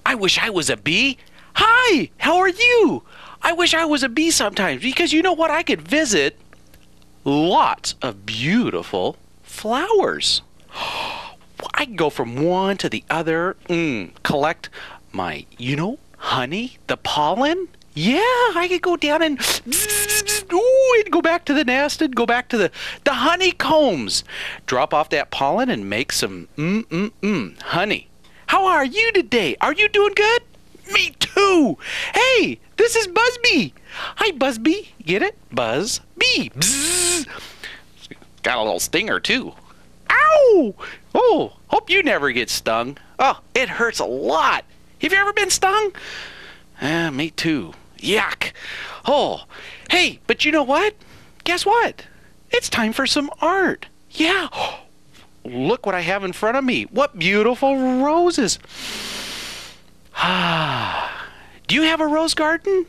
I wish I was a bee. Hi, how are you? I wish I was a bee sometimes because you know what? I could visit lots of beautiful flowers. I can go from one to the other, collect my, honey, the pollen. Yeah, I could go down and go back to the nest and go back to the honeycombs. Drop off that pollen and make some honey. How are you today? Are you doing good? Me too. Hey, this is Buzzbee. Hi, Buzzbee. Get it? Buzz Bee. Bzz. Got a little stinger too. Ow! Oh, hope you never get stung. Oh, it hurts a lot. Have you ever been stung? Me too. Yuck. Oh, hey, but you know what? Guess what? It's time for some art. Yeah. Look what I have in front of me. What beautiful roses. Do you have a rose garden?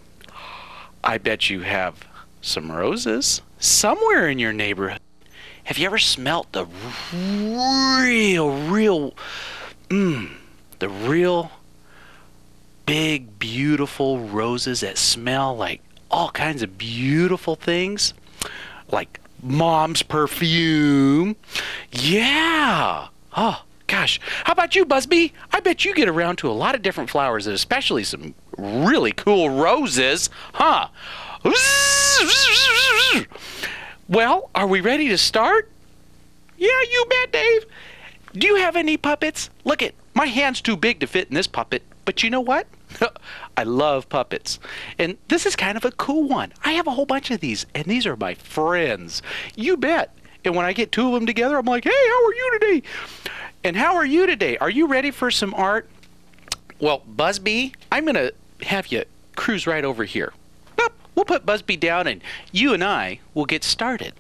I bet you have some roses somewhere in your neighborhood. Have you ever smelt the real big, beautiful roses that smell like all kinds of beautiful things? Like mom's perfume. Yeah. Oh, gosh. How about you, Buzzbee? I bet you get around to a lot of different flowers, and especially some really cool roses, huh? Well, are we ready to start? Yeah, you bet, Dave. Do you have any puppets? Look it, my hand's too big to fit in this puppet, but you know what? I love puppets. And this is kind of a cool one. I have a whole bunch of these, and these are my friends. You bet. And when I get two of them together, I'm like, hey, how are you today? And how are you today? Are you ready for some art? Well, Buzzbee, I'm going to have you cruise right over here. We'll put Buzzbee down, and you and I will get started.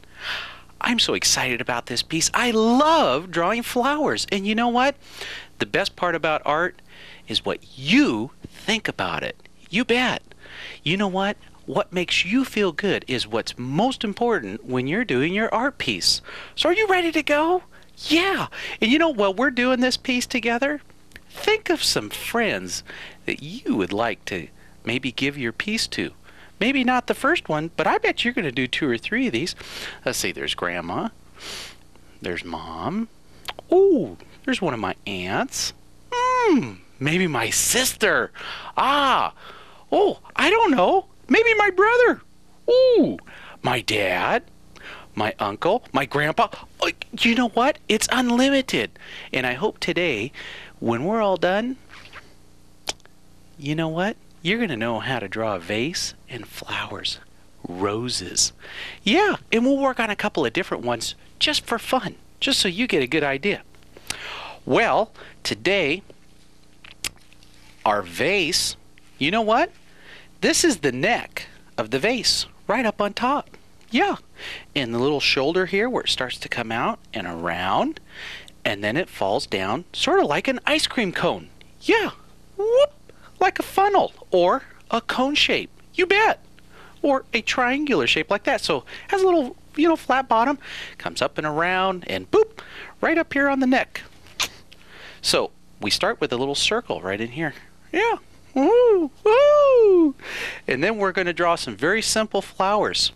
I'm so excited about this piece. I love drawing flowers. And you know what? The best part about art is what you think about it. You bet. You know what? What makes you feel good is what's most important when you're doing your art piece. So are you ready to go? Yeah. And you know, while we're doing this piece together, think of some friends that you would like to maybe give your piece to. Maybe not the first one, but I bet you're going to do 2 or 3 of these. Let's see, there's Grandma. There's Mom. Ooh, there's one of my aunts. Maybe my sister. Oh, I don't know. Maybe my brother. Ooh, my dad. My uncle. My grandpa. Oh, you know what? It's unlimited. And I hope today, when we're all done, you know what? You're going to know how to draw a vase and flowers, roses. Yeah, and we'll work on a couple of different ones just for fun, just so you get a good idea. Well, today, our vase, you know what? This is the neck of the vase, right up on top. Yeah, and the little shoulder here where it starts to come out and around, and then it falls down, sort of like an ice cream cone. Yeah, whoop. Like a funnel or a cone shape. You bet. Or a triangular shape like that. So it has a little, flat bottom. Comes up and around and boop, right up here on the neck. So we start with a little circle right in here. Yeah. Woo, woo. And then we're going to draw some very simple flowers.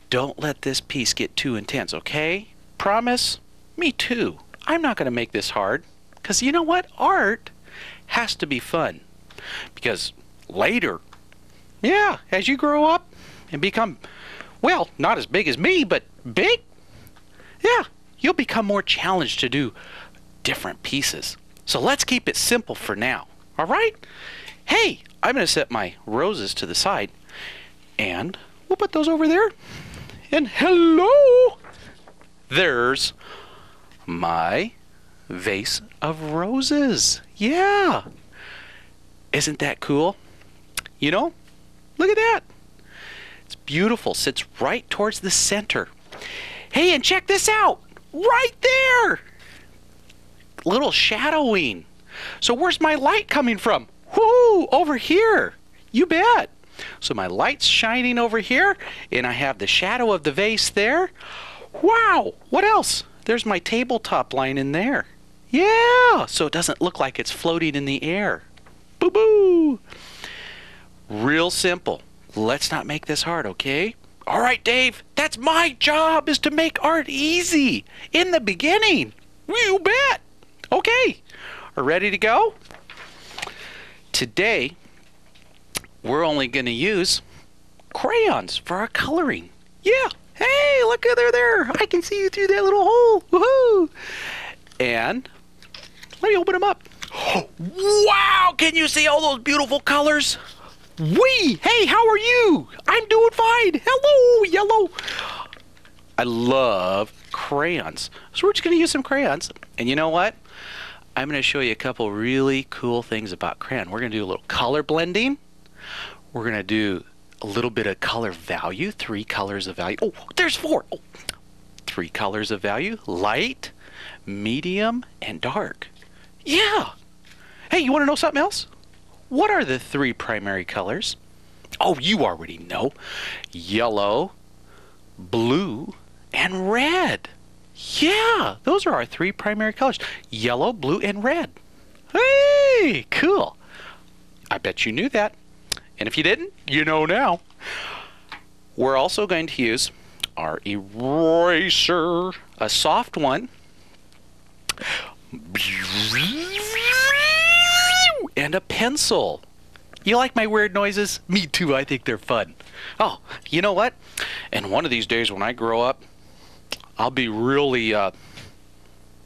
Don't let this piece get too intense, okay? Promise? Me too. I'm not going to make this hard. Because you know what? Art has to be fun. Because later, yeah, as you grow up and become, well, not as big as me, but big, yeah, you'll become more challenged to do different pieces. So let's keep it simple for now, all right? Hey, I'm going to set my roses to the side, and we'll put those over there. And hello, there's my vase of roses. Yeah. Isn't that cool? Look at that. It's beautiful. Sits right towards the center. Hey, and check this out. Right there. Little shadowing. So where's my light coming from? Whoo, over here. You bet. So my light's shining over here, and I have the shadow of the vase there. Wow, what else? There's my tabletop line in there. Yeah, so it doesn't look like it's floating in the air. Boo-boo! Real simple. Let's not make this hard, okay? All right, Dave, that's my job, is to make art easy in the beginning. You bet. Okay, are ready to go? Today, we're only going to use crayons for our coloring. Yeah. Hey, look, they're there. I can see you through that little hole. Woohoo! And let me open them up. Wow! Can you see all those beautiful colors? Wee! Hey, how are you? I'm doing fine. Hello, yellow. I love crayons. So we're just going to use some crayons. And you know what? I'm going to show you a couple really cool things about crayon. We're going to do a little color blending. We're going to do a little bit of color value, 3 colors of value. Oh, there's 4. Oh, 3 colors of value, light, medium, and dark. Yeah. Hey, you want to know something else? What are the 3 primary colors? Oh, you already know. Yellow, blue, and red. Yeah, those are our 3 primary colors. Yellow, blue, and red. Hey, cool. I bet you knew that. And if you didn't, you know now. We're also going to use our eraser, a soft one, and a pencil. You like my weird noises? Me too, I think they're fun. Oh, you know what? And one of these days when I grow up, I'll be really,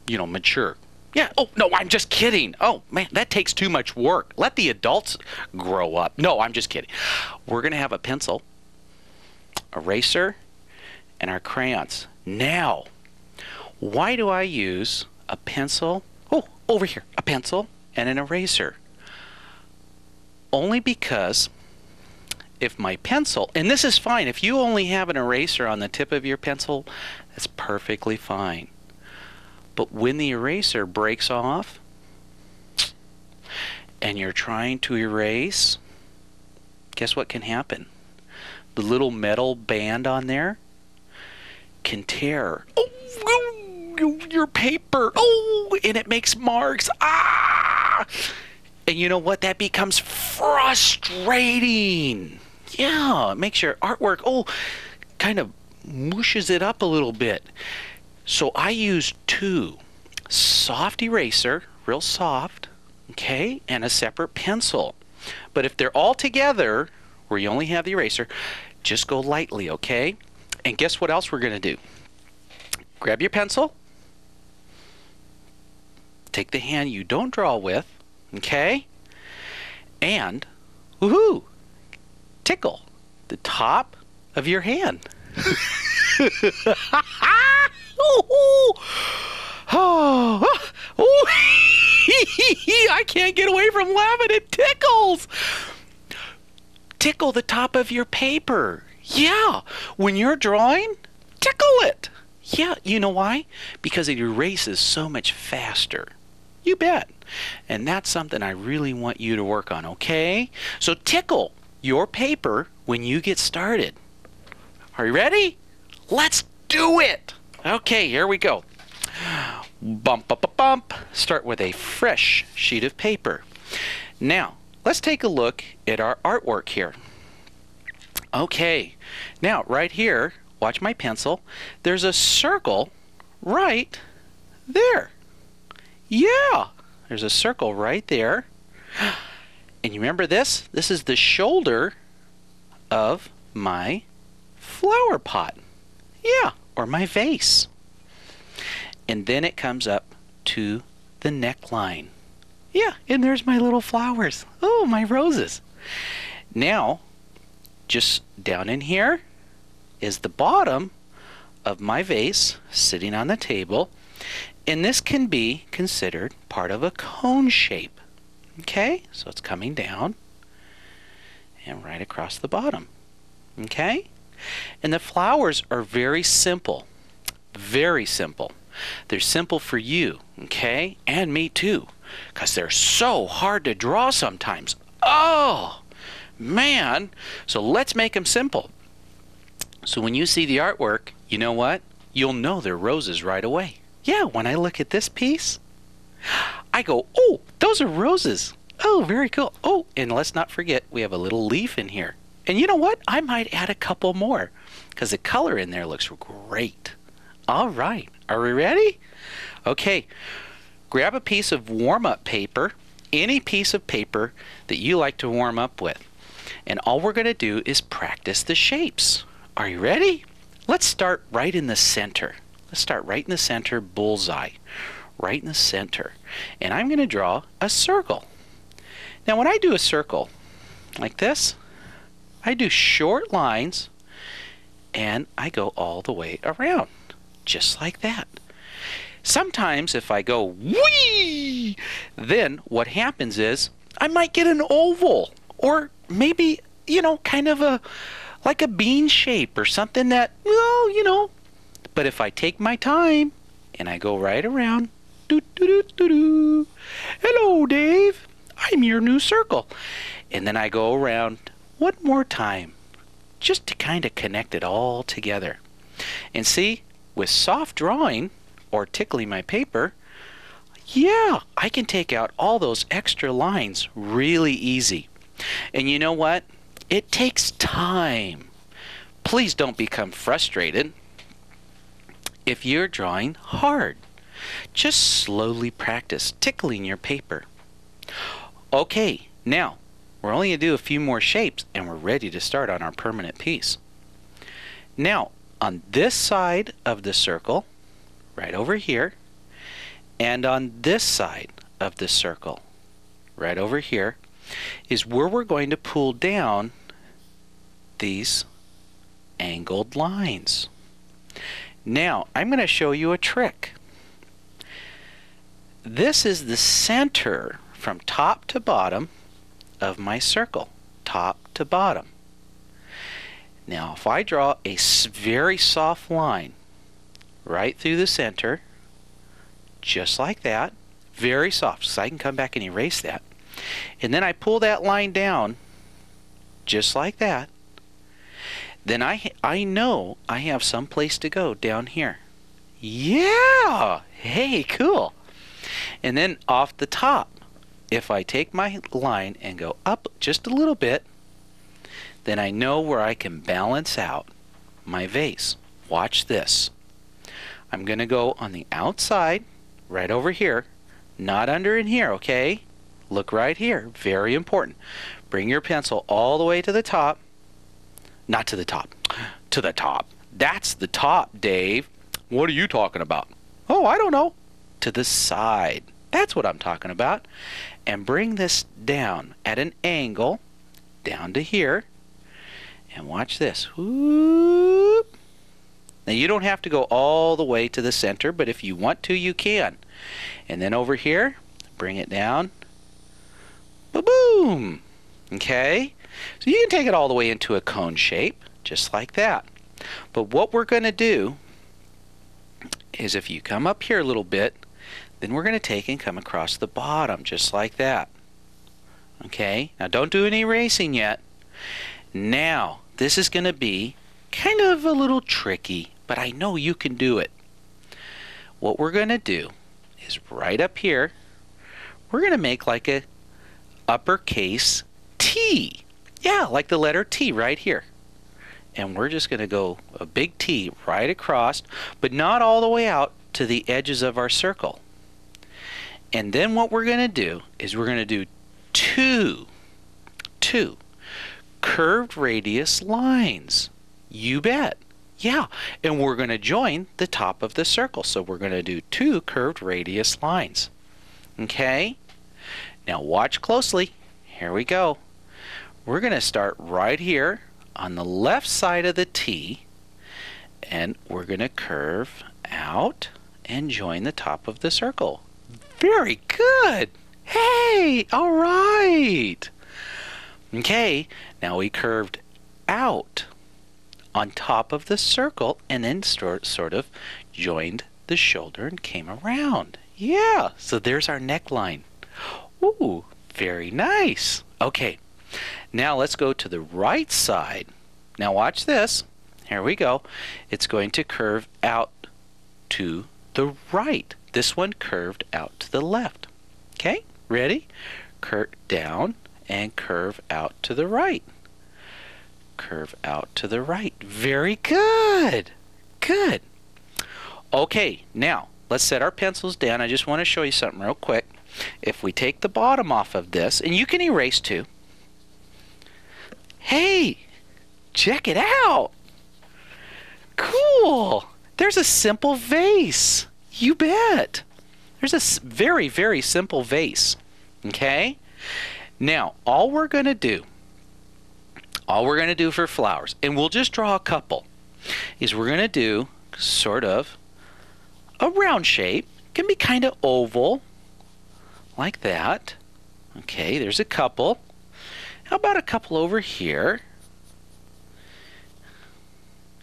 mature. Yeah, oh, no, I'm just kidding. Oh, man, that takes too much work. Let the adults grow up. No, I'm just kidding. We're going to have a pencil, eraser, and our crayons. Now, why do I use a pencil? Oh, over here, a pencil and an eraser. Only because if my pencil, and this is fine, if you only have an eraser on the tip of your pencil, that's perfectly fine. But when the eraser breaks off and you're trying to erase, guess what can happen? The little metal band on there can tear. Oh, your paper. Oh, and it makes marks. Ah! And you know what? That becomes frustrating. Yeah, it makes your artwork, kind of mushes it up a little bit. So I use 2 soft eraser, real soft, okay, and a separate pencil. But if they're all together, where you only have the eraser, just go lightly, okay? And guess what else we're going to do? Grab your pencil, take the hand you don't draw with, okay, and, woohoo, tickle the top of your hand. I can't get away from laughing. It tickles. Tickle the top of your paper. Yeah, when you're drawing, tickle it. Yeah, you know why? Because it erases so much faster. You bet. And that's something I really want you to work on, okay? So tickle your paper when you get started. Are you ready? Let's do it. Okay, here we go. Bump, bump, bump, bump. Start with a fresh sheet of paper. Now, let's take a look at our artwork here. Okay, now right here, watch my pencil. There's a circle right there. Yeah, there's a circle right there. And you remember this? This is the shoulder of my flower pot. Yeah, or my vase. And then it comes up to the neckline. Yeah, and there's my little flowers. Oh, my roses. Now, just down in here is the bottom of my vase sitting on the table. And this can be considered part of a cone shape. Okay, so it's coming down and right across the bottom. Okay? And the flowers are very simple. Very simple. They're simple for you, okay? And me too. Because they're so hard to draw sometimes. Oh! Man, so let's make them simple. So when you see the artwork, you know what? You'll know they're roses right away. Yeah, when I look at this piece, I go, oh, those are roses. Oh, very cool. Oh, and let's not forget, we have a little leaf in here. And you know what? I might add a couple more because the color in there looks great. All right, are we ready? Okay, grab a piece of warm-up paper, any piece of paper that you like to warm up with. And all we're going to do is practice the shapes. Are you ready? Let's start right in the center. Let's start right in the center, bullseye. Right in the center. And I'm going to draw a circle. Now when I do a circle like this, I do short lines and I go all the way around. Just like that. Sometimes if I go whee, then what happens is I might get an oval or maybe, you know, kind of like a bean shape or something that, well, you know. But if I take my time and I go right around, doo, doo, doo, doo, doo. Hello, Dave. I'm your new circle. And then I go around one more time just to kind of connect it all together. And see, with soft drawing or tickling my paper, yeah, I can take out all those extra lines really easy. And you know what? It takes time. Please don't become frustrated if you're drawing hard. Just slowly practice tickling your paper. Okay, now we're only going to do a few more shapes and we're ready to start on our permanent piece. Now, on this side of the circle, right over here, and on this side of the circle, right over here, is where we're going to pull down these angled lines. Now, I'm going to show you a trick. This is the center from top to bottom of my circle, top to bottom. Now, if I draw a very soft line right through the center, just like that, very soft, so I can come back and erase that. And then I pull that line down, just like that. Then I know I have some place to go down here. Yeah! Hey, cool! And then off the top, if I take my line and go up just a little bit, then I know where I can balance out my vase. Watch this. I'm going to go on the outside, right over here, not under in here, okay? Look right here, very important. Bring your pencil all the way to the top. Not to the top, to the top. That's the top, Dave. What are you talking about? Oh, I don't know. To the side. That's what I'm talking about. And bring this down at an angle, down to here. And watch this. Whoop. Now you don't have to go all the way to the center, but if you want to, you can. And then over here, bring it down. Ba-boom! Okay? So you can take it all the way into a cone shape, just like that. But what we're going to do is if you come up here a little bit, then we're going to take and come across the bottom, just like that. Okay? Now don't do any erasing yet. Now, this is going to be kind of a little tricky, but I know you can do it. What we're going to do is right up here, we're going to make like a uppercase T. Yeah, like the letter T right here. And we're just going to go a big T right across, but not all the way out to the edges of our circle. And then what we're going to do is we're going to do two curved radius lines. You bet. Yeah, and we're going to join the top of the circle. So we're going to do two curved radius lines. Okay? Now watch closely. Here we go. We're going to start right here on the left side of the T, and we're going to curve out and join the top of the circle. Very good. Hey, all right. Okay, now we curved out on top of the circle and then sort of joined the shoulder and came around. Yeah, so there's our neckline. Ooh, very nice. Okay, Now let's go to the right side. Now watch this. Here we go. It's going to curve out to the right. This one curved out to the left. Okay, ready? Curve down and curve out to the right. Curve out to the right. Very good. Good. Okay, now let's set our pencils down. I just want to show you something real quick. If we take the bottom off of this, and you can erase too. Hey, check it out. Cool. There's a simple vase. You bet. There's a very, very simple vase. Okay? Now, all we're going to do for flowers, and we'll just draw a couple, is we're going to do sort of a round shape. It can be kind of oval, like that. Okay, there's a couple. How about a couple over here?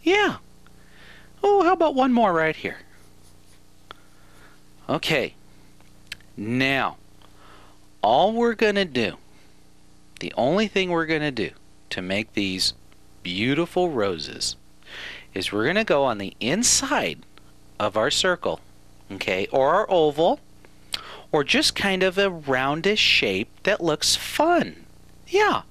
Yeah. Oh, how about one more right here? Okay. Now, all we're going to do, the only thing we're going to do to make these beautiful roses is we're going to go on the inside of our circle, okay, or our oval, or just kind of a roundish shape that looks fun. Yeah,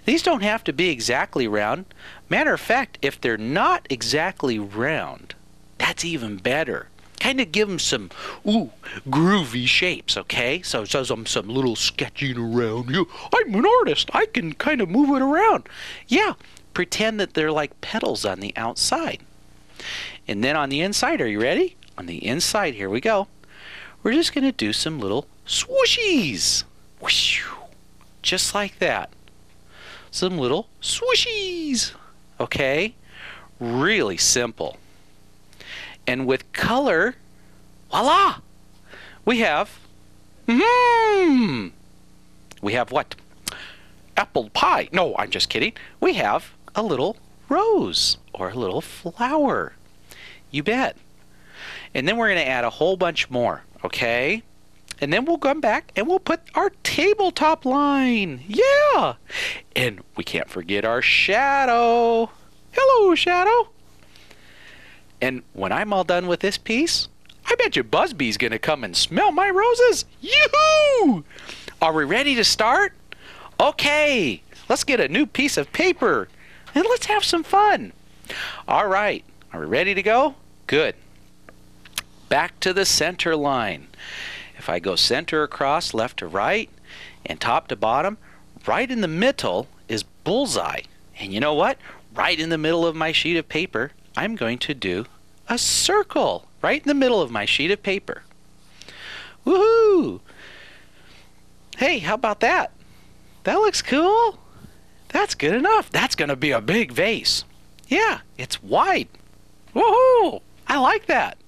these don't have to be exactly round. Matter of fact, if they're not exactly round, that's even better. Kind of give them some, groovy shapes, okay? So some little sketching around. I'm an artist. I can kind of move it around. Yeah, pretend that they're like petals on the outside. And then on the inside, are you ready? On the inside, here we go. We're just going to do some little swooshies. Whoosh, just like that. Some little swooshies. Okay? Really simple. And with color, voila! We have, we have what? Apple pie. No, I'm just kidding. We have a little rose or a little flower. You bet. And then we're going to add a whole bunch more, okay? And then we'll come back and we'll put our tabletop line. Yeah! And we can't forget our shadow. Hello, shadow. And when I'm all done with this piece, I bet you Busby's going to come and smell my roses. Yoo-hoo! Are we ready to start? Okay, let's get a new piece of paper and let's have some fun. All right, are we ready to go? Good. Back to the center line. If I go center across, left to right, and top to bottom, right in the middle is bullseye. And you know what? Right in the middle of my sheet of paper, I'm going to do a circle right in the middle of my sheet of paper. Woohoo! Hey, how about that? That looks cool. That's good enough. That's going to be a big vase. Yeah, it's wide. Woohoo! I like that.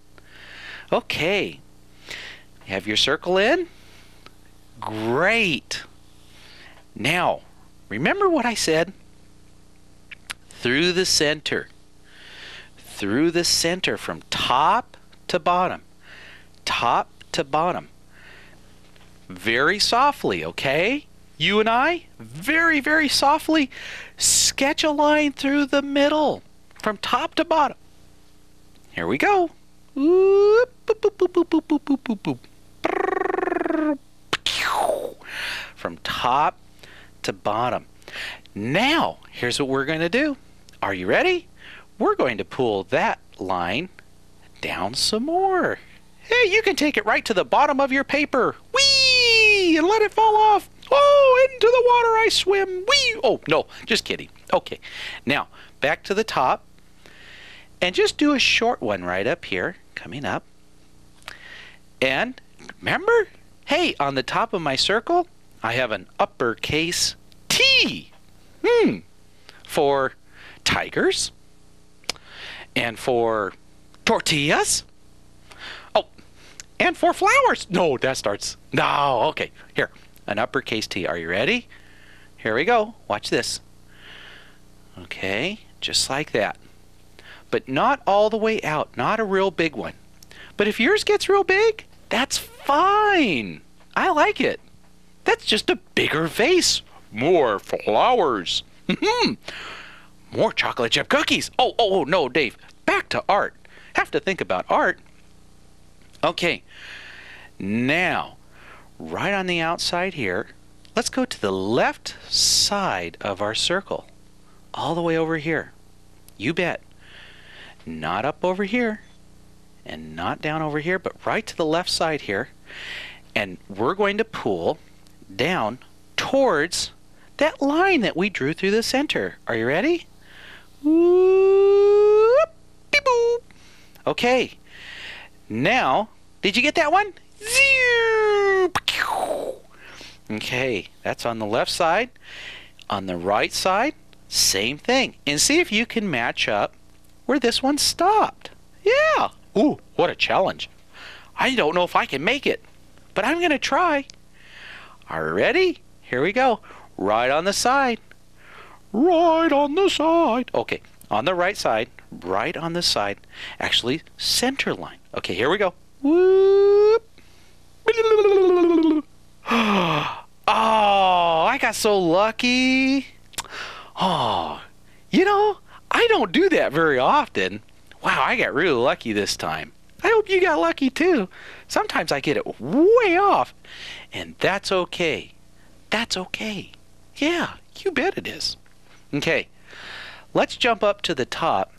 Okay. You have your circle in? Great. Now, remember what I said? Through the center. Through the center from top to bottom. Top to bottom. Very softly, okay? You and I, very, very softly, sketch a line through the middle from top to bottom. Here we go. From top to bottom. Now, here's what we're going to do. Are you ready? We're going to pull that line down some more. Hey, you can take it right to the bottom of your paper. Whee! And let it fall off. Oh, into the water I swim. Whee! Oh, no, just kidding. Okay, now back to the top. And just do a short one right up here, coming up. And remember, hey, on the top of my circle, I have an uppercase T. For tigers. And for tortillas. Oh, and for flowers. No, that starts. No, okay. Here, an uppercase T. Are you ready? Here we go. Watch this. Okay, just like that. But not all the way out. Not a real big one. But if yours gets real big, that's fine. I like it. That's just a bigger vase. More flowers. More chocolate chip cookies. Oh, no, Dave. Back to art. Have to think about art. Okay. Now, right on the outside here, let's go to the left side of our circle. All the way over here. You bet. Not up over here. And not down over here, but right to the left side here. And we're going to pull down towards that line that we drew through the center. Are you ready? Whoop, beep, boop. Okay. Now, did you get that one? Okay, that's on the left side. On the right side, same thing. And see if you can match up where this one stopped. Yeah. Ooh, what a challenge. I don't know if I can make it, but I'm going to try. Are you ready? Here we go. Right on the side. Right on the side. Okay, on the right side. Right on the side. Actually, center line. Okay, here we go. Whoop. Oh, I got so lucky. Oh, you know, I don't do that very often. Wow, I got really lucky this time. I hope you got lucky too. Sometimes I get it way off, and that's okay. That's okay. Yeah, you bet it is. Okay, let's jump up to the top,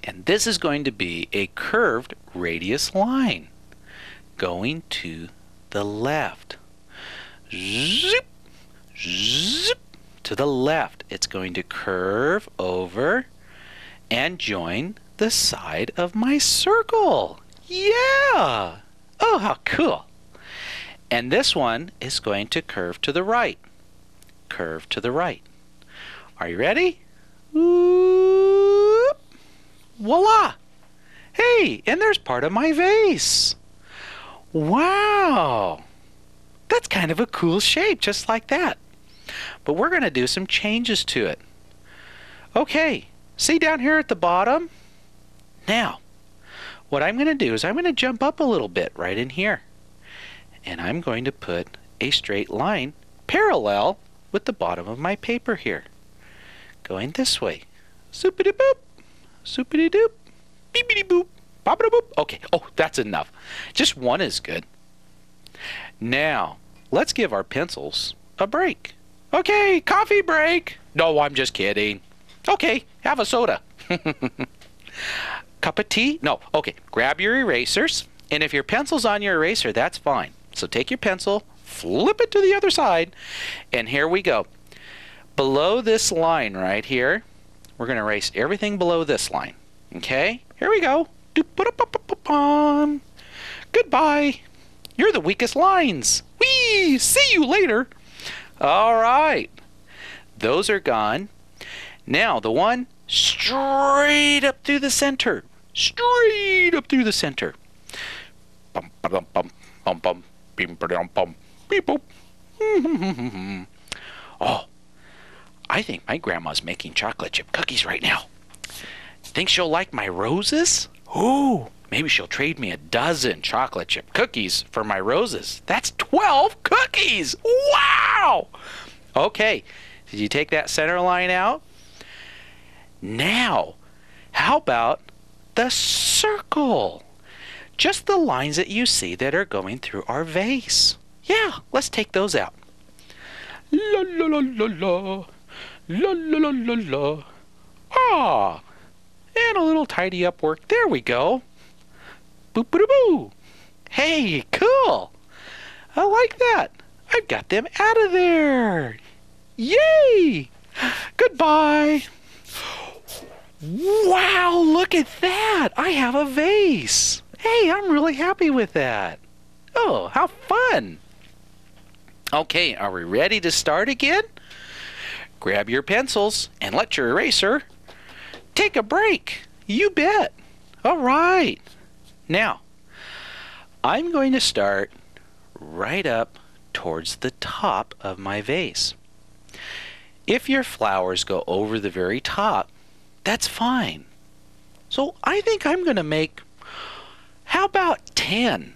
and this is going to be a curved radius line going to the left. Zip, zip, to the left. It's going to curve over and join the side of my circle. Yeah! Oh, how cool. And this one is going to curve to the right. Curve to the right. Are you ready? Whoop. Voila! Hey, and there's part of my vase. Wow! That's kind of a cool shape, just like that. But we're going to do some changes to it. Okay, see down here at the bottom? Now, what I'm going to do is I'm going to jump up a little bit right in here. And I'm going to put a straight line parallel with the bottom of my paper here. Going this way. Zoopity-boop, zoopity-doop, beepity-boop, boppity-boop. Okay, oh, that's enough. Just one is good. Now, let's give our pencils a break. Okay, coffee break. No, I'm just kidding. Okay, have a soda. Cup of tea? No. Okay, grab your erasers. And if your pencil's on your eraser, that's fine. So take your pencil, flip it to the other side, and here we go. Below this line right here, we're going to erase everything below this line. Okay? Here we go. Goodbye. You're the weakest lines. Whee! See you later. All right. Those are gone. Now, the one straight up through the center. Straight up through the center. Bum, bum, bum, bum, bum, bim, bum, bum, beep, boop. Oh, I think my grandma's making chocolate chip cookies right now. Think she'll like my roses? Ooh, maybe she'll trade me a dozen chocolate chip cookies for my roses. That's 12 cookies! Wow! Okay, did you take that center line out? Now, how about the circle? Just the lines that you see that are going through our vase. Yeah, let's take those out. La la la la la. La la la la la. Ah, and a little tidy up work. There we go. Boop boop boo. Hey, cool. I like that. I've got them out of there. Yay! Goodbye. Wow, look at that. I have a vase. Hey, I'm really happy with that. Oh, how fun. Okay, are we ready to start again? Grab your pencils and let your eraser take a break. You bet. All right. Now, I'm going to start right up towards the top of my vase. If your flowers go over the very top, that's fine. So I think I'm going to make, how about 10?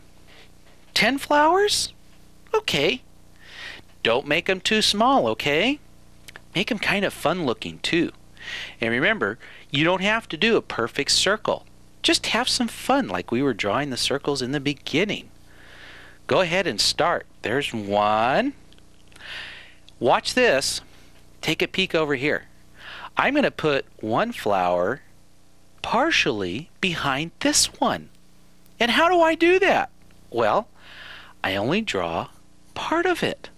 10 flowers? Okay. Don't make them too small, okay? Make them kind of fun looking too. And remember, you don't have to do a perfect circle. Just have some fun like we were drawing the circles in the beginning. Go ahead and start. There's one. Watch this. Take a peek over here. I'm going to put one flower partially behind this one. And how do I do that? Well, I only draw part of it.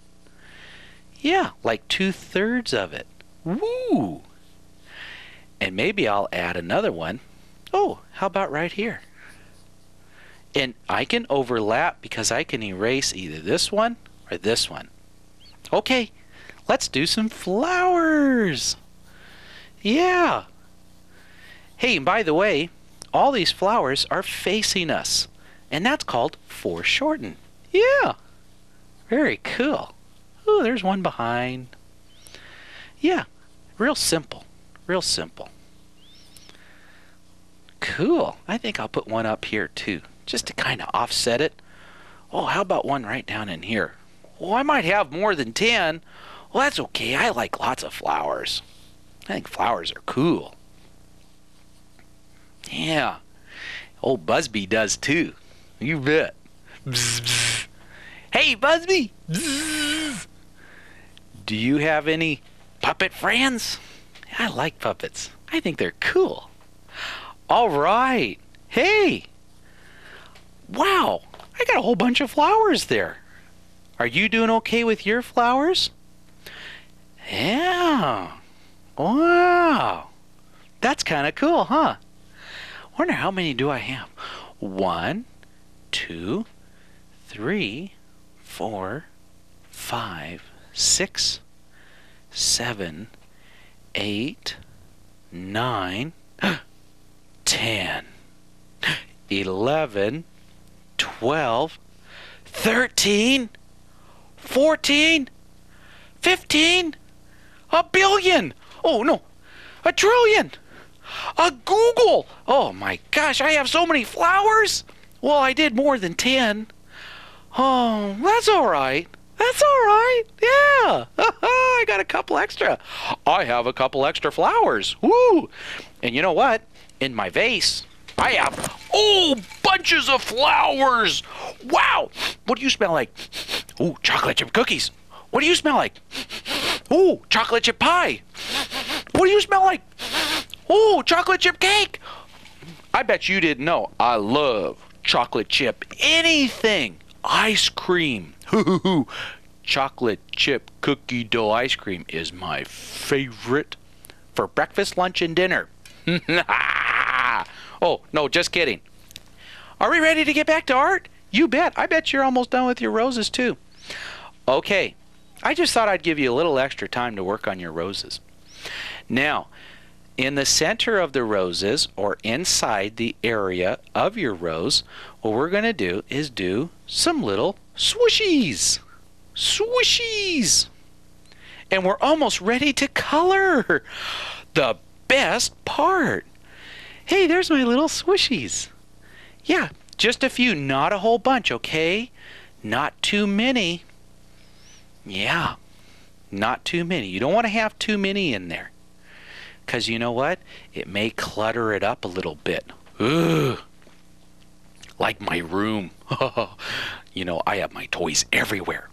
Yeah, like 2/3 of it. Woo! And maybe I'll add another one. Oh, how about right here? And I can overlap because I can erase either this one or this one. Okay, let's do some flowers. Yeah. Hey, and by the way, all these flowers are facing us. And that's called foreshorten. Yeah. Very cool. Oh, there's one behind. Yeah, real simple. Real simple. Cool. I think I'll put one up here too, just to kind of offset it. Oh, how about one right down in here? Well, I might have more than 10. Well, that's okay. I like lots of flowers. I think flowers are cool. Yeah. Old Busby does too. You bet. Bzz, bzz. Hey, Busby! Bzz. Do you have any puppet friends? I like puppets. I think they're cool. All right. Hey! Wow! I got a whole bunch of flowers there. Are you doing okay with your flowers? Yeah. Wow. That's kind of cool, huh? Wonder how many do I have? 1, 2, 3, 4, 5, 6, 7, 8, 9, 10, 11, 12, 13, 14, 15, a billion. Oh no, a trillion. A Google! Oh my gosh, I have so many flowers! Well, I did more than 10. Oh, that's alright. That's alright. Yeah. I got a couple extra. I have a couple extra flowers. Woo! And you know what? In my vase, I have bunches of flowers. Wow! What do you smell like? Ooh, chocolate chip cookies. What do you smell like? Ooh, chocolate chip pie. What do you smell like? Oh, chocolate chip cake! I bet you didn't know. I love chocolate chip anything. Ice cream. Chocolate chip cookie dough ice cream is my favorite for breakfast, lunch, and dinner. Oh, no, just kidding. Are we ready to get back to art? You bet. I bet you're almost done with your roses, too. Okay. I just thought I'd give you a little extra time to work on your roses. Now, in the center of the roses, or inside the area of your rose, what we're going to do is do some little swooshies. Swooshies! And we're almost ready to color. The best part. Hey, there's my little swooshies. Yeah, just a few, not a whole bunch, okay? Not too many. Yeah, not too many. You don't want to have too many in there. Because you know what? It may clutter it up a little bit. Ugh. Like my room. You know, I have my toys everywhere.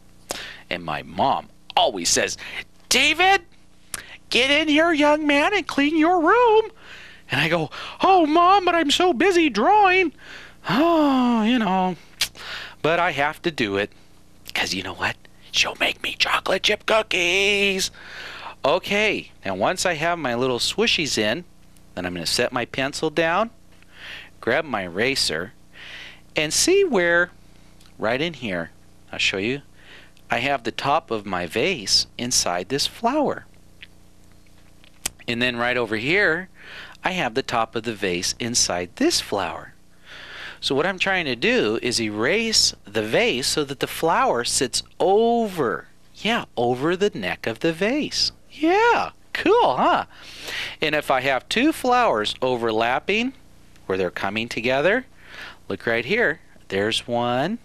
And my mom always says, David, get in here, young man, and clean your room. And I go, oh, Mom, but I'm so busy drawing. Oh, you know. But I have to do it. Because you know what? She'll make me chocolate chip cookies. Okay, now once I have my little swooshies in, then I'm going to set my pencil down, grab my eraser, and see where, right in here, I'll show you, I have the top of my vase inside this flower. And then right over here, I have the top of the vase inside this flower. So what I'm trying to do is erase the vase so that the flower sits over, over the neck of the vase. Yeah, cool, huh? And if I have two flowers overlapping, where they're coming together, look right here. There's one.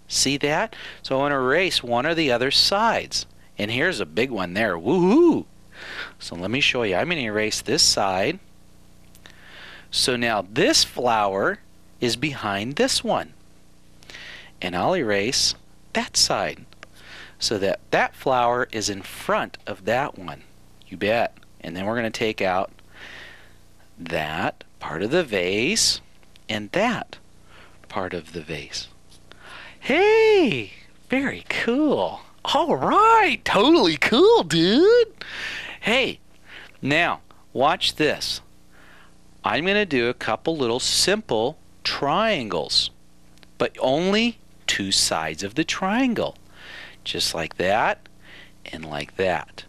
See that? So I want to erase one or the other sides. And here's a big one there. Woohoo! So let me show you. I'm going to erase this side. So now this flower is behind this one. And I'll erase that side so that that flower is in front of that one. You bet. And then we're going to take out that part of the vase and that part of the vase. Hey, very cool. All right, totally cool, dude. Hey, now watch this. I'm going to do a couple little simple triangles, but only two sides of the triangle. Just like that and like that.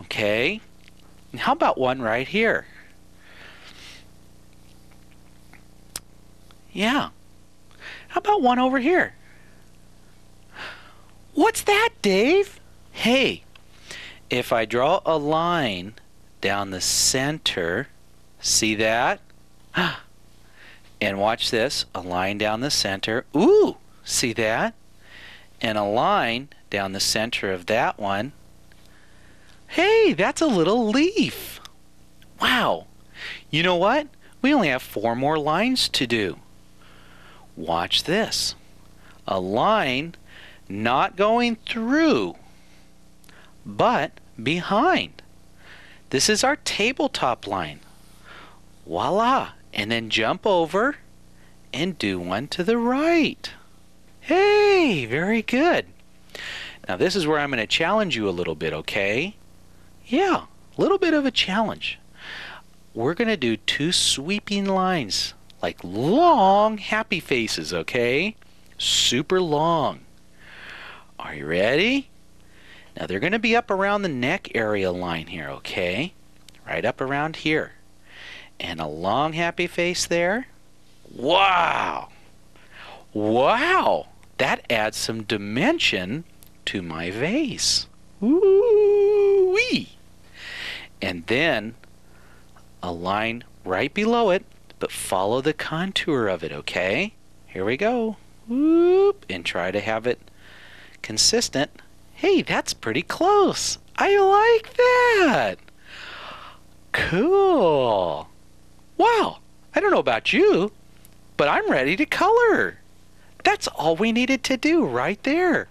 Okay? And how about one right here? Yeah. How about one over here? What's that, Dave? Hey, if I draw a line down the center, see that? And watch this, a line down the center. Ooh, see that? And a line down the center of that one. Hey, that's a little leaf. Wow. You know what? We only have 4 more lines to do. Watch this. A line not going through, but behind. This is our tabletop line. Voila. And then jump over and do one to the right. Hey, very good. Now this is where I'm going to challenge you a little bit, okay? Yeah, a little bit of a challenge. We're going to do 2 sweeping lines, like long happy faces, okay? Super long. Are you ready? Now they're going to be up around the neck area line here, okay? Right up around here. And a long happy face there. Wow! Wow! That adds some dimension to my vase. Woo-wee! And then a line right below it, but follow the contour of it, okay? Here we go. Whoop! And try to have it consistent. Hey, that's pretty close. I like that. Cool. Wow, I don't know about you, but I'm ready to color. That's all we needed to do right there.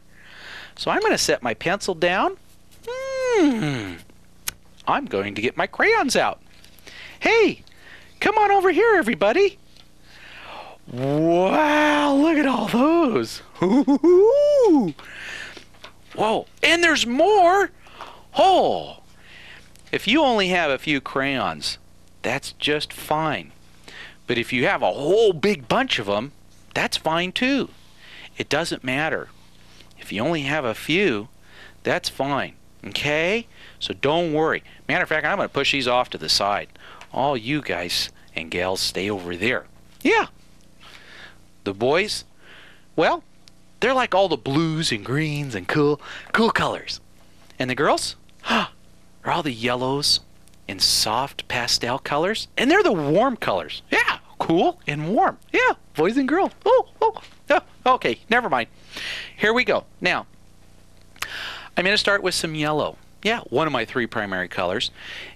So I'm going to set my pencil down. I'm going to get my crayons out. Hey, come on over here, everybody. Wow, look at all those. Ooh. Whoa, and there's more. Oh, if you only have a few crayons, that's just fine. But if you have a whole big bunch of them, that's fine too. It doesn't matter. If you only have a few, that's fine. Okay? So don't worry. Matter of fact, I'm going to push these off to the side. All you guys and gals stay over there. Yeah. The boys, well, they're like all the blues and greens and cool colors. And the girls are all the yellows and soft pastel colors. And they're the warm colors. Yeah, cool and warm. Yeah, boys and girls. Oh, okay, never mind. Here we go. Now, I'm going to start with some yellow. Yeah, one of my 3 primary colors.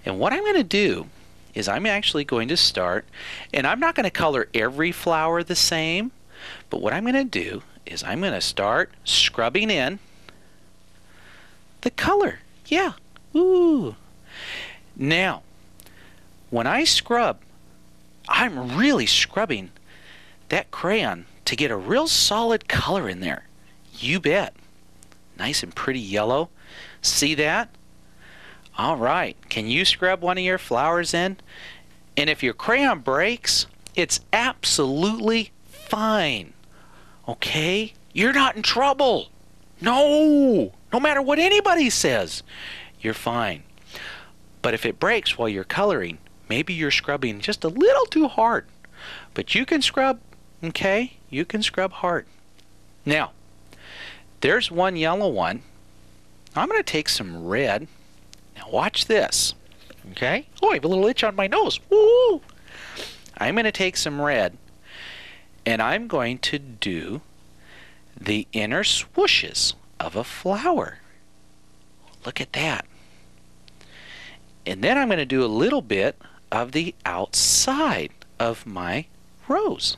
And what I'm going to do is I'm actually going to start, and I'm not going to color every flower the same, but what I'm going to do is I'm going to start scrubbing in the color. Yeah. Ooh. Now, when I scrub, I'm really scrubbing that crayon to get a real solid color in there. You bet. Nice and pretty yellow. See that? All right. Can you scrub one of your flowers in? And if your crayon breaks, it's absolutely fine. Okay? You're not in trouble. No matter what anybody says, you're fine. But if it breaks while you're coloring, maybe you're scrubbing just a little too hard. But you can scrub, okay? You can scrub hard. Now, there's one yellow one. I'm going to take some red. Now watch this. Okay? Oh, I have a little itch on my nose. Woo! I'm going to take some red, and I'm going to do the inner swooshes of a flower. Look at that. And then I'm going to do a little bit of the outside of my rose.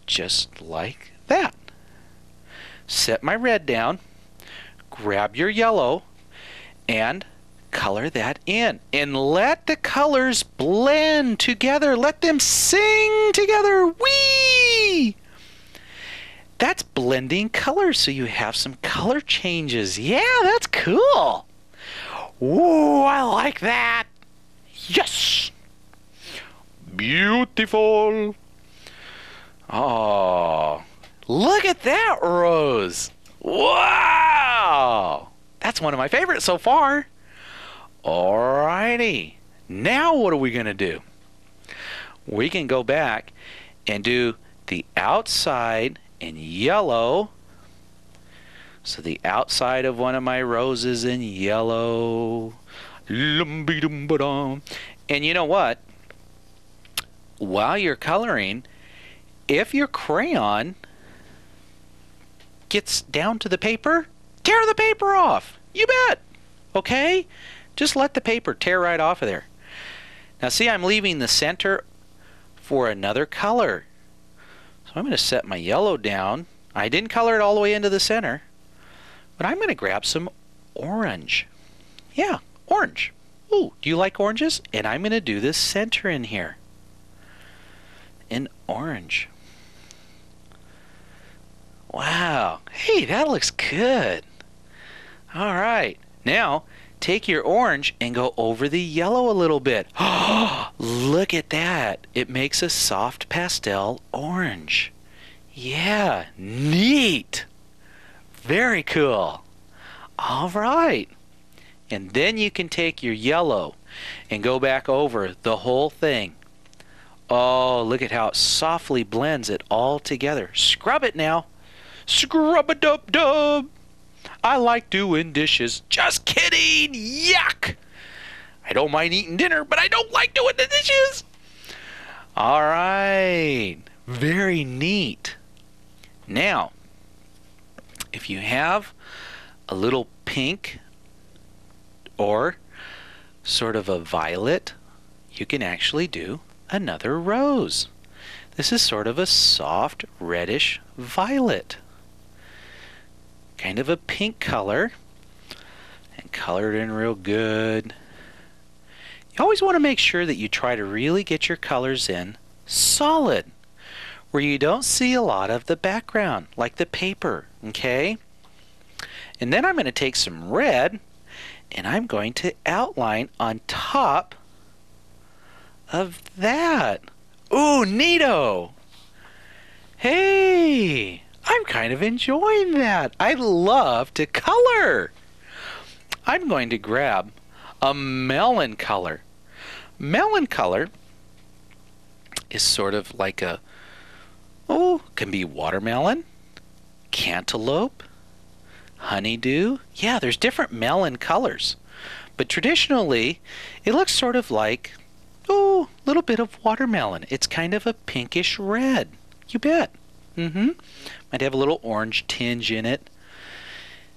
Just like that. Set my red down, grab your yellow, and color that in. And let the colors blend together. Let them sing together. Whee! That's blending colors, so you have some color changes. Yeah, that's cool. Ooh, I like that. Yes! Beautiful. Oh, look at that rose. Wow! That's one of my favorites so far. Alrighty. Now what are we going to do? We can go back and do the outside in yellow. So the outside of one of my roses in yellow. And you know what? While you're coloring, if your crayon gets down to the paper, tear the paper off. You bet. Okay? Just let the paper tear right off of there. Now see, I'm leaving the center for another color. So I'm going to set my yellow down. I didn't color it all the way into the center, but I'm going to grab some orange. Yeah, orange. Ooh, do you like oranges? And I'm going to do this center in here. In orange. Wow. Hey, that looks good. All right. Now, take your orange and go over the yellow a little bit. Oh, look at that. It makes a soft pastel orange. Yeah, neat. Very cool. All right. And then you can take your yellow and go back over the whole thing. Oh, look at how it softly blends it all together. Scrub it now. Scrub-a-dub-dub. I like doing dishes. Just kidding. Yuck. I don't mind eating dinner, but I don't like doing the dishes. All right. Very neat. Now, if you have a little pink or sort of a violet, you can actually do another rose. This is sort of a soft reddish violet. Kind of a pink color. And color it in real good. You always want to make sure that you try to really get your colors in solid, where you don't see a lot of the background, like the paper, okay? And then I'm going to take some red, and I'm going to outline on top of that. Ooh, neato! Hey, I'm kind of enjoying that. I love to color. I'm going to grab a melon color. Melon color is sort of like a, can be watermelon, cantaloupe, honeydew. Yeah, there's different melon colors. But traditionally, it looks sort of like, a little bit of watermelon. It's kind of a pinkish red. You bet. Might have a little orange tinge in it.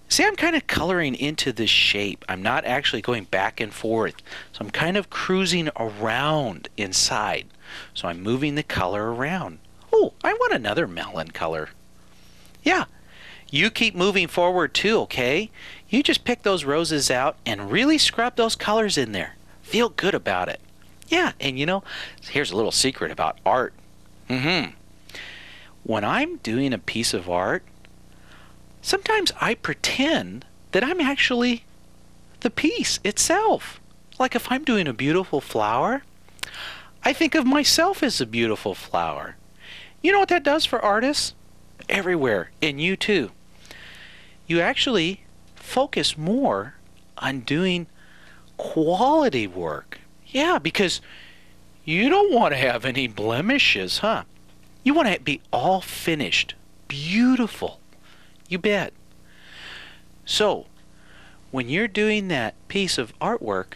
See, I'm kind of coloring into the shape. I'm not actually going back and forth. So I'm kind of cruising around inside. So I'm moving the color around. Oh, I want another melon color. Yeah, you keep moving forward too, okay? You just pick those roses out and really scrub those colors in there. Feel good about it. Yeah, and you know, here's a little secret about art. When I'm doing a piece of art, sometimes I pretend that I'm actually the piece itself. Like if I'm doing a beautiful flower, I think of myself as a beautiful flower. You know what that does for artists? Everywhere, and you too. You actually focus more on doing quality work. Yeah, because you don't want to have any blemishes, huh? You want to be all finished, beautiful. You bet. So, when you're doing that piece of artwork,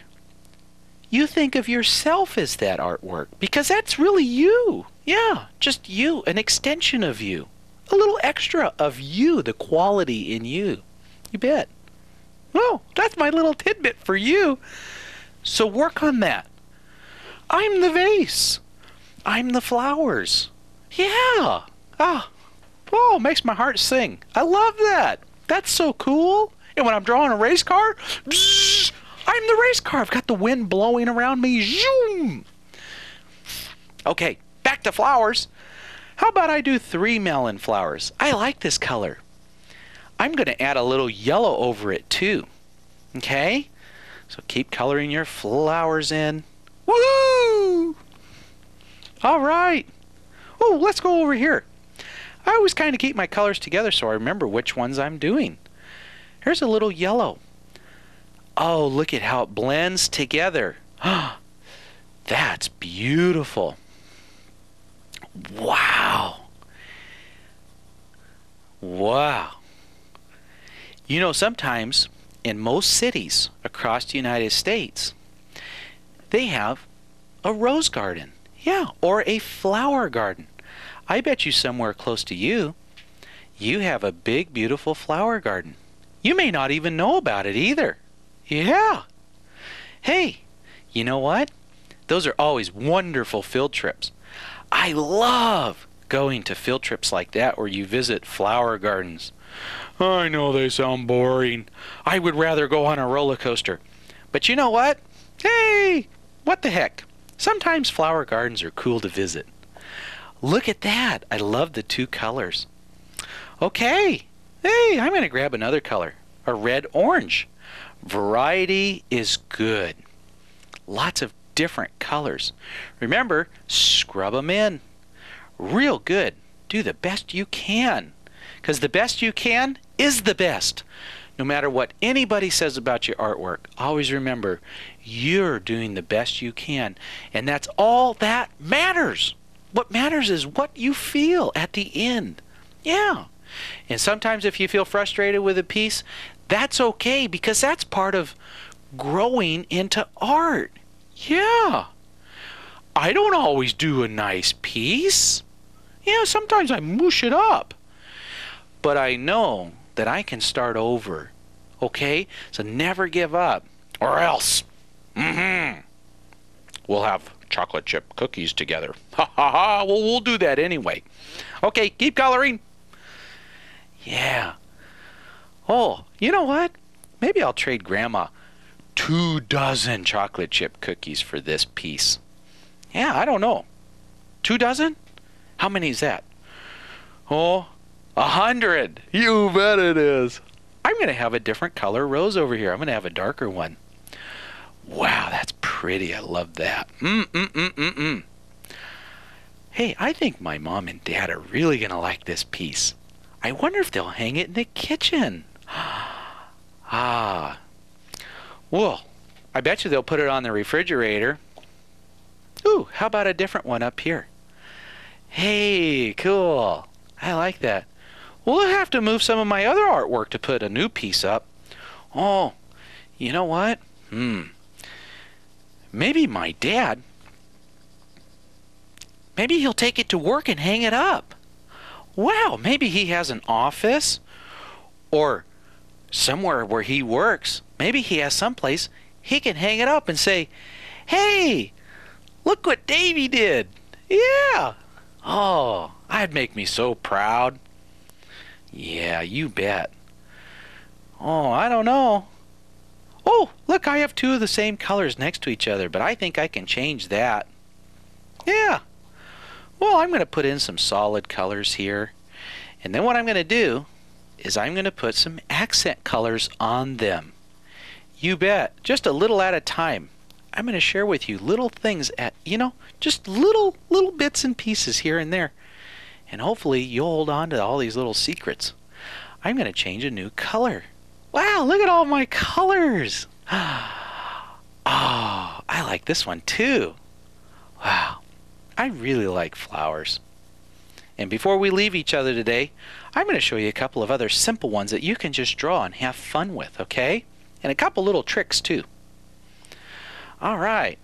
you think of yourself as that artwork, because that's really you. Yeah, just you, an extension of you. A little extra of you, the quality in you. You bet. Oh, that's my little tidbit for you. So work on that. I'm the vase. I'm the flowers. Yeah. Oh, makes my heart sing. I love that. That's so cool. And when I'm drawing a race car, bzzz, I'm the race car. I've got the wind blowing around me. Zoom. Okay, back to flowers. How about I do 3 melon flowers? I like this color. I'm going to add a little yellow over it too. Okay? So keep coloring your flowers in. Woo! All right. Oh, let's go over here. I always kind of keep my colors together so I remember which ones I'm doing. Here's a little yellow. Oh, look at how it blends together. That's beautiful. Wow. Wow. You know, sometimes in most cities across the United States, they have a rose garden. Yeah, or a flower garden. I bet you somewhere close to you, you have a big, beautiful flower garden. You may not even know about it either. Yeah. Hey, you know what? Those are always wonderful field trips. I love going to field trips like that where you visit flower gardens. I know they sound boring. I would rather go on a roller coaster. But you know what? Hey, what the heck? Sometimes flower gardens are cool to visit. Look at that. I love the 2 colors. Okay. Hey, I'm going to grab another color. A red-orange. Variety is good. Lots of different colors. Remember, scrub them in. Real good. Do the best you can. Because the best you can is the best. No matter what anybody says about your artwork, always remember, you're doing the best you can. And that's all that matters. What matters is what you feel at the end. Yeah. And sometimes if you feel frustrated with a piece, that's okay because that's part of growing into art. Yeah. I don't always do a nice piece. Yeah, sometimes I moosh it up. But I know that I can start over. Okay? So never give up. Or else. We'll have chocolate chip cookies together. Ha ha ha. Well, we'll do that anyway. Okay, keep coloring. Yeah. Oh, you know what? Maybe I'll trade Grandma 24 chocolate chip cookies for this piece. Yeah, I don't know. 24? How many is that? Oh, 100. You bet it is. I'm going to have a different color rose over here. I'm going to have a darker one. Wow, that's pretty. I love that. Hey, I think my mom and dad are really going to like this piece. I wonder if they'll hang it in the kitchen. Well, I bet you they'll put it on the refrigerator. Ooh, how about a different one up here? Hey, cool. I like that. We'll have to move some of my other artwork to put a new piece up. Oh, you know what? Maybe my dad, maybe he'll take it to work and hang it up. Wow, maybe he has an office or somewhere where he works. Maybe he has someplace he can hang it up and say, hey, look what Davy did. Yeah. Oh, that'd make me so proud. Yeah, you bet. Oh, I don't know. Oh, look, I have 2 of the same colors next to each other, but I think I can change that. Yeah. Well, I'm going to put in some solid colors here. And then what I'm going to do is I'm going to put some accent colors on them. You bet. Just a little at a time. I'm going to share with you little things at, just little bits and pieces here and there. And hopefully you'll hold on to all these little secrets. I'm going to change a new color. Wow, look at all my colors. Oh, I like this one too. Wow, I really like flowers. And before we leave each other today, I'm going to show you a couple of other simple ones that you can just draw and have fun with, okay? And a couple little tricks too. All right.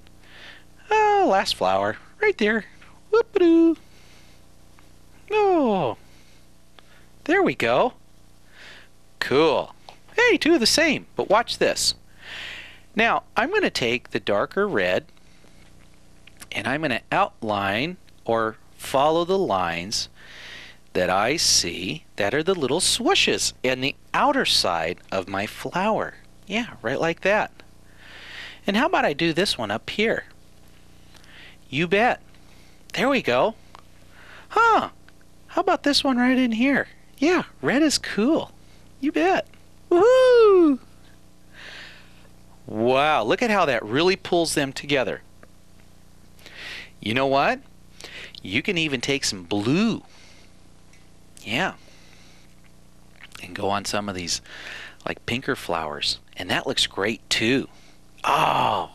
Oh, last flower, right there. Whoop-a-doo. Oh, there we go. Cool. Hey, two of the same, but watch this. Now, I'm going to take the darker red and I'm going to outline or follow the lines that I see that are the little swooshes in the outer side of my flower. Yeah, right like that. And how about I do this one up here? You bet. There we go. Huh. How about this one right in here? Yeah, red is cool. You bet. Woohoo! Wow, look at how that really pulls them together. You know what? You can even take some blue. Yeah. And go on some of these like pinker flowers. And that looks great too. Oh,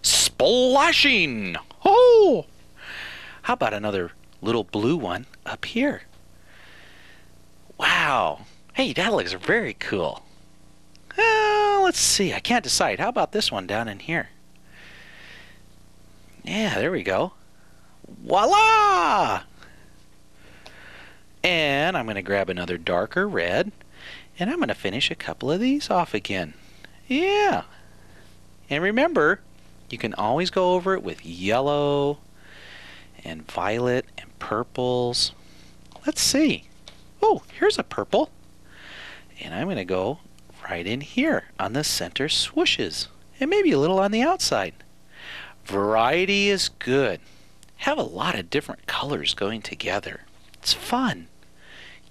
splashing! Oh! How about another little blue one up here? Wow. Hey, that looks very cool. Let's see. I can't decide. How about this one down in here? Yeah, there we go. Voila! And I'm going to grab another darker red, and I'm going to finish a couple of these off again. Yeah. And remember, you can always go over it with yellow and violet and purples. Let's see. Oh, here's a purple. And I'm going to go right in here on the center swooshes. And maybe a little on the outside. Variety is good. Have a lot of different colors going together. It's fun.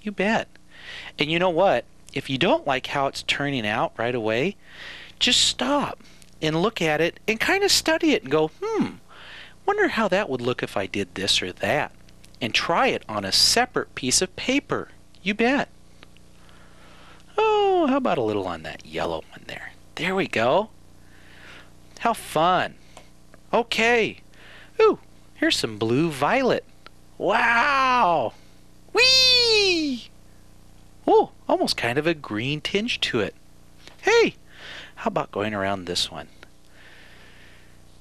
You bet. And you know what? If you don't like how it's turning out right away, just stop and look at it and kind of study it and go, wonder how that would look if I did this or that. And try it on a separate piece of paper. You bet. Oh, how about a little on that yellow one there? There we go. How fun. Okay. Ooh, here's some blue violet. Wow. Whee! Oh, almost kind of a green tinge to it. Hey, how about going around this one?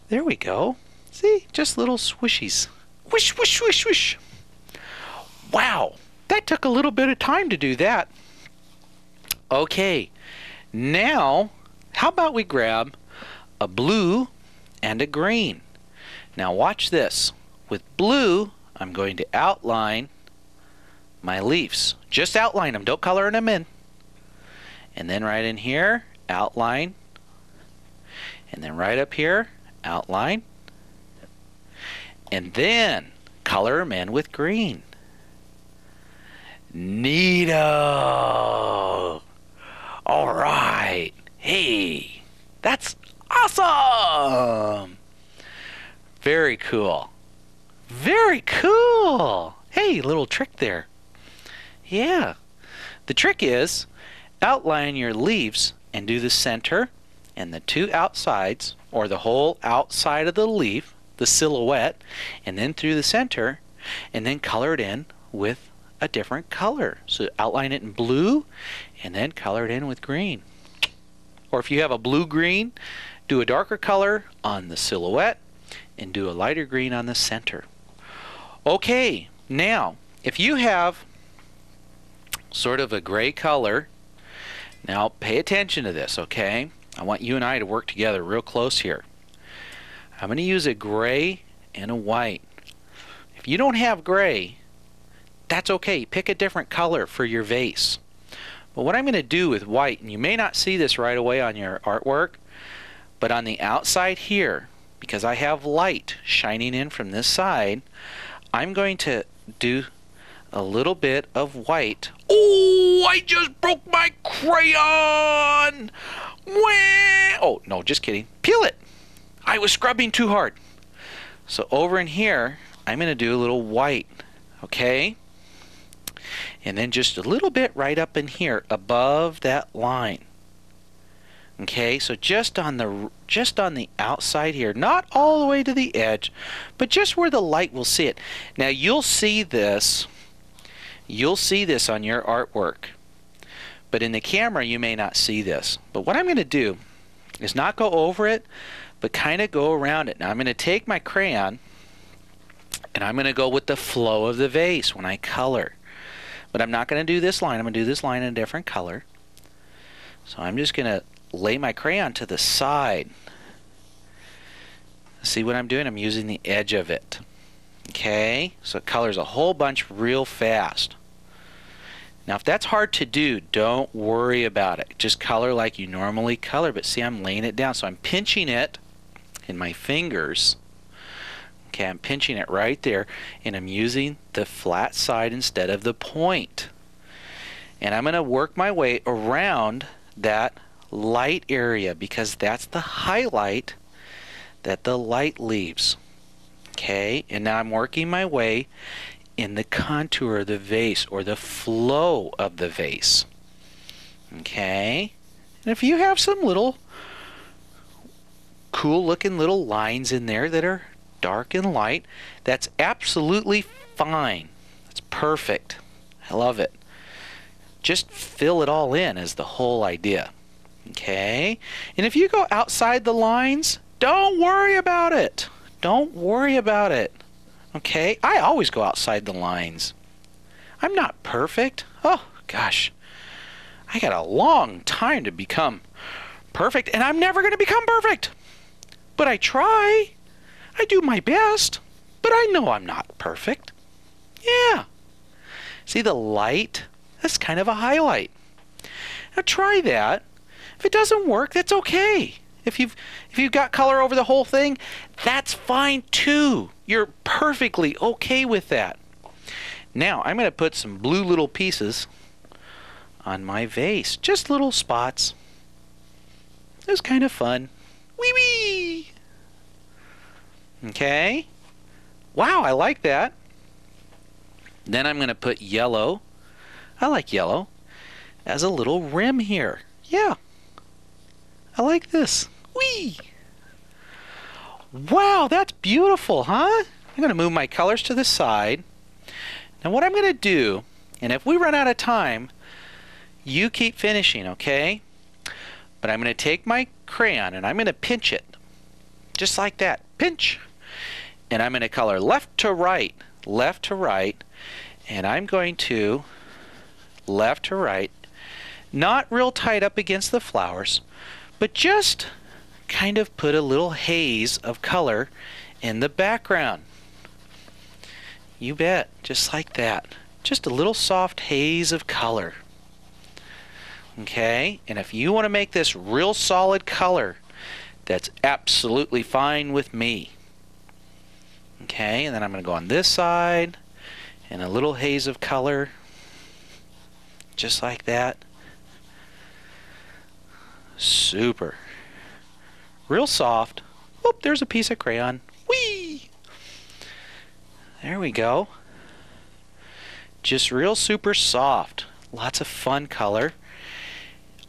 There we go. See, just little swishies. Wish, wish, wish, wish. Wow, that took a little bit of time to do that. Okay, now how about we grab a blue and a green. Now watch this. With blue, I'm going to outline my leaves. Just outline them, don't color them in. And then right in here, outline. And then right up here, outline. And then color them in with green. Neato! All right. Hey, that's awesome! Very cool. Very cool. Hey, little trick there. Yeah. The trick is outline your leaves and do the center and the two outsides, or the whole outside of the leaf, the silhouette, and then through the center, and then color it in with a different color. So outline it in blue and then color it in with green. Or if you have a blue-green, do a darker color on the silhouette and do a lighter green on the center. Okay, now if you have sort of a gray color, now pay attention to this, okay? I want you and I to work together real close here. I'm going to use a gray and a white. If you don't have gray, that's okay. Pick a different color for your vase. But what I'm going to do with white, and you may not see this right away on your artwork, but on the outside here, because I have light shining in from this side, I'm going to do a little bit of white. Oh, I just broke my crayon! Wah! Oh, no, just kidding. Peel it! I was scrubbing too hard. So over in here, I'm going to do a little white, okay? And then just a little bit right up in here above that line. Okay, so just on the outside here, not all the way to the edge, but just where the light will see it. Now you'll see this on your artwork, but in the camera you may not see this. But what I'm going to do is not go over it, but kind of go around it. Now I'm going to take my crayon and I'm going to go with the flow of the vase when I color. But I'm not going to do this line. I'm going to do this line in a different color. So I'm just going to lay my crayon to the side. See what I'm doing? I'm using the edge of it. Okay, so it colors a whole bunch real fast. Now if that's hard to do, don't worry about it. Just color like you normally color, but see, I'm laying it down. So I'm pinching it in my fingers. Okay, I'm pinching it right there, and I'm using the flat side instead of the point. And I'm going to work my way around that light area because that's the highlight that the light leaves. Okay, and now I'm working my way in the contour of the vase or the flow of the vase. Okay, and if you have some little cool looking little lines in there that are dark and light, that's absolutely fine. That's perfect. I love it. Just fill it all in is the whole idea. Okay, and if you go outside the lines, don't worry about it. Don't worry about it. Okay, I always go outside the lines. I'm not perfect. Oh gosh, I got a long time to become perfect, and I'm never going to become perfect. But I try. I do my best, but I know I'm not perfect. Yeah. See the light? That's kind of a highlight. Now try that. If it doesn't work, that's okay. If you've got color over the whole thing, that's fine too. You're perfectly okay with that. Now I'm going to put some blue little pieces on my vase. Just little spots. It was kind of fun. Wee wee! Okay. Wow, I like that. Then I'm going to put yellow. I like yellow as a little rim here. Yeah. I like this. Whee! Wow, that's beautiful, huh? I'm going to move my colors to the side. Now what I'm going to do, and if we run out of time, you keep finishing, okay? But I'm going to take my crayon and I'm going to pinch it. Just like that. Pinch. And I'm going to color left to right. Left to right. And I'm going to left to right. Not real tight up against the flowers, but just kind of put a little haze of color in the background. You bet, just like that. Just a little soft haze of color. Okay, and if you want to make this real solid color, that's absolutely fine with me. Okay, and then I'm going to go on this side and a little haze of color, just like that. Super. Real soft. Whoop, there's a piece of crayon. Whee! There we go. Just real super soft. Lots of fun color.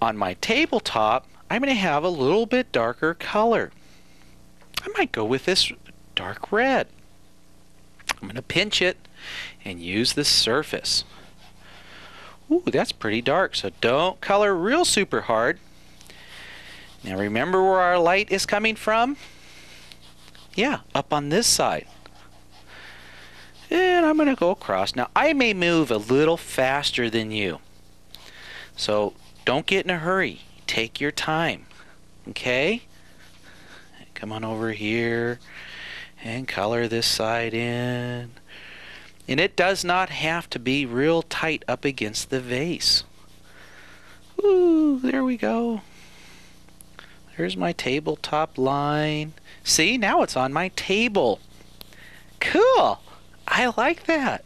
On my tabletop, I'm going to have a little bit darker color. I might go with this dark red. I'm going to pinch it and use the surface. Ooh, that's pretty dark, so don't color real super hard. Now remember where our light is coming from? Yeah, up on this side. And I'm going to go across. Now I may move a little faster than you. So don't get in a hurry. Take your time. Okay? Come on over here and color this side in. And it does not have to be real tight up against the vase. Ooh, there we go. There's my tabletop line. See, now it's on my table. Cool. I like that.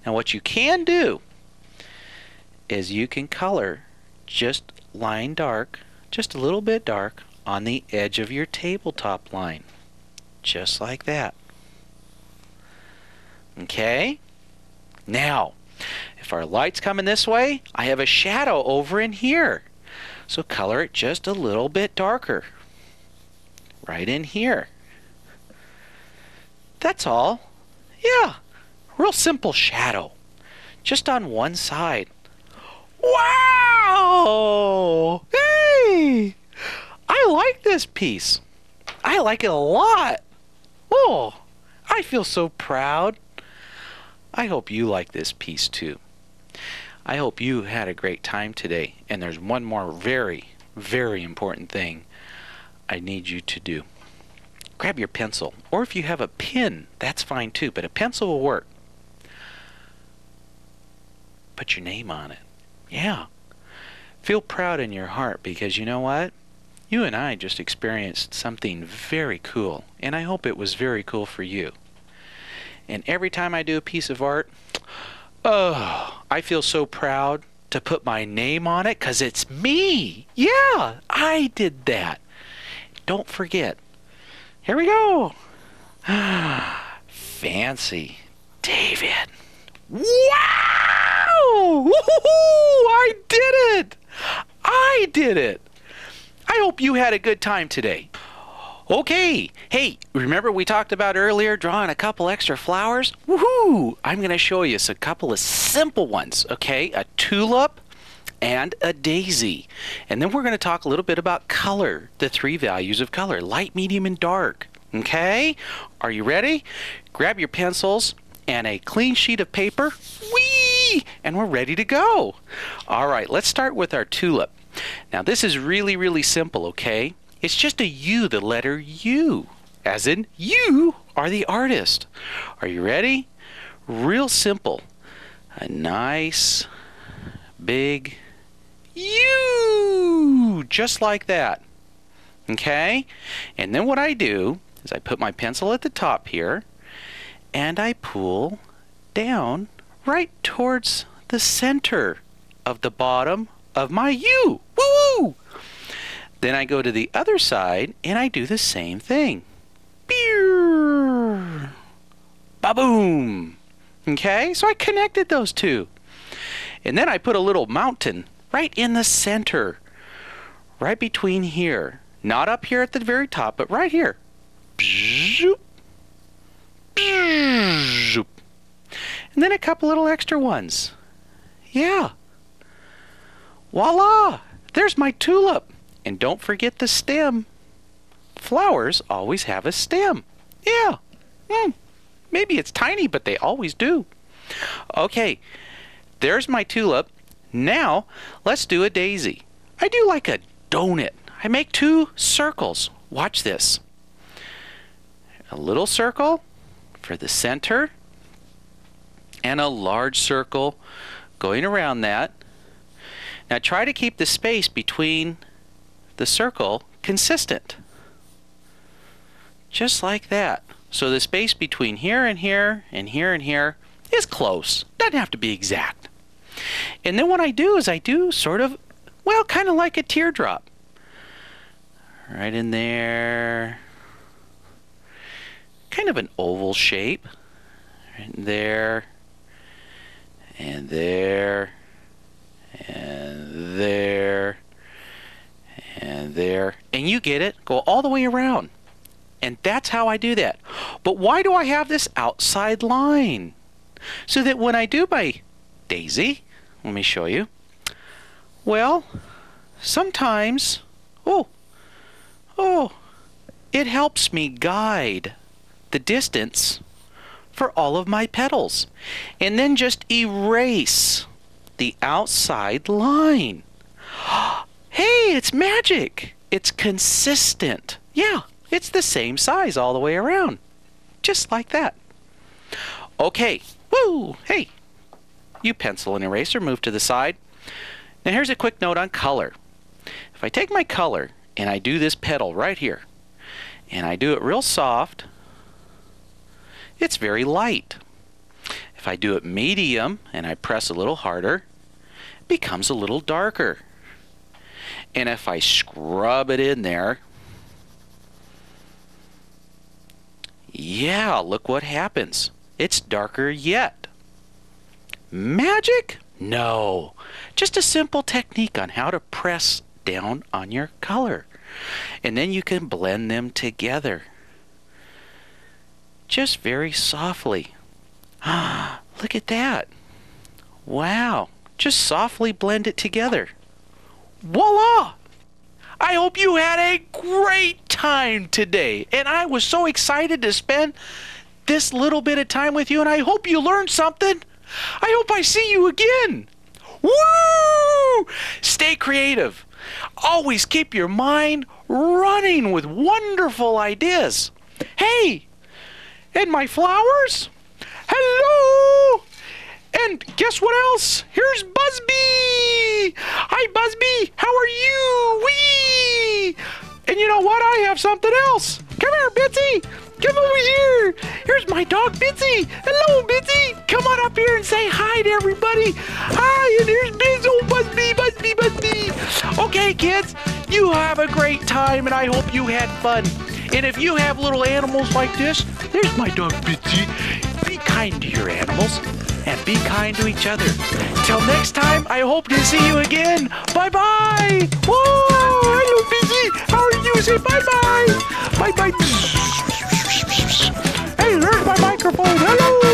Now what you can do is you can color just line dark, just a little bit dark, on the edge of your tabletop line. Just like that. Okay? Now, if our light's coming this way, I have a shadow over in here. So color it just a little bit darker. Right in here. That's all. Yeah. Real simple shadow. Just on one side. Wow! Hey! I like this piece. I like it a lot. Oh, I feel so proud. I hope you like this piece too. I hope you had a great time today. And there's one more very, very important thing I need you to do. Grab your pencil, or if you have a pen, that's fine too, but a pencil will work. Put your name on it. Yeah. Feel proud in your heart, because you know what? You and I just experienced something very cool, and I hope it was very cool for you. And every time I do a piece of art, oh, I feel so proud to put my name on it, because it's me. Yeah, I did that. Don't forget. Here we go. Fancy David. Wow! Woo-hoo-hoo! I did it! I did it! I hope you had a good time today. Okay, hey, remember we talked about earlier drawing a couple extra flowers? Woohoo! I'm going to show you a couple of simple ones, okay? A tulip and a daisy. And then we're going to talk a little bit about color, the 3 values of color, light, medium, and dark. Okay? Are you ready? Grab your pencils and a clean sheet of paper. Whee! And we're ready to go. All right, let's start with our tulip. Now this is really, really simple, okay? It's just a U, the letter U, as in you are the artist. Are you ready? Real simple. A nice big U, just like that. Okay? And then what I do is I put my pencil at the top here and I pull down right towards the center of the bottom of my U. Woo-woo! Then I go to the other side and I do the same thing. Beer! Ba-boom! Okay, so I connected those two. And then I put a little mountain right in the center, right between here. Not up here at the very top, but right here. Zoop. Zoop. And then a couple little extra ones. Yeah. Voila! There's my tulip. And don't forget the stem. Flowers always have a stem. Yeah. Maybe it's tiny, but they always do. Okay. There's my tulip. Now, let's do a daisy. I do like a donut. I make 2 circles. Watch this. A little circle for the center and a large circle going around that. Now try to keep the space between the circle consistent. Just like that. So the space between here and here and here and here is close. Doesn't have to be exact. And then what I do is I do sort of, well, kind of like a teardrop. Right in there. Kind of an oval shape. Right in there. And there. And there. And there. And you get it. Go all the way around. And that's how I do that. But why do I have this outside line? So that when I do my daisy, let me show you. Well, sometimes, it helps me guide the distance for all of my petals. And then just erase the outside line. Hey, it's magic. It's consistent. Yeah, it's the same size all the way around. Just like that. Okay. Woo! Hey, you pencil and eraser, move to the side. Now here's a quick note on color. If I take my color and I do this petal right here, and I do it real soft, it's very light. If I do it medium and I press a little harder, it becomes a little darker. And if I scrub it in there, yeah, look what happens. It's darker yet. Magic? No. Just a simple technique on how to press down on your color. And then you can blend them together. Just very softly. Look at that. Wow. Just softly blend it together. Voila! I hope you had a great time today. And I was so excited to spend this little bit of time with you. And I hope you learned something. I hope I see you again. Woo! Stay creative. Always keep your mind running with wonderful ideas. Hey, and my flowers? Hello! And guess what else? Here's Busby! Hi, Busby! How are you? Wee! And you know what? I have something else. Come here, Bitsy! Come over here! Here's my dog, Bitsy! Hello, Bitsy! Come on up here and say hi to everybody! Hi, and here's Biz! Oh, Busby, Busby, Busby! Okay, kids, you have a great time, and I hope you had fun. And if you have little animals like this, there's my dog, Bitsy. Be kind to your animals, and be kind to each other. Till next time, I hope to see you again. Bye-bye! Whoa! Hello, Bitsy! How are you? Say bye-bye! Bye-bye! Hey, there's my microphone. Hello!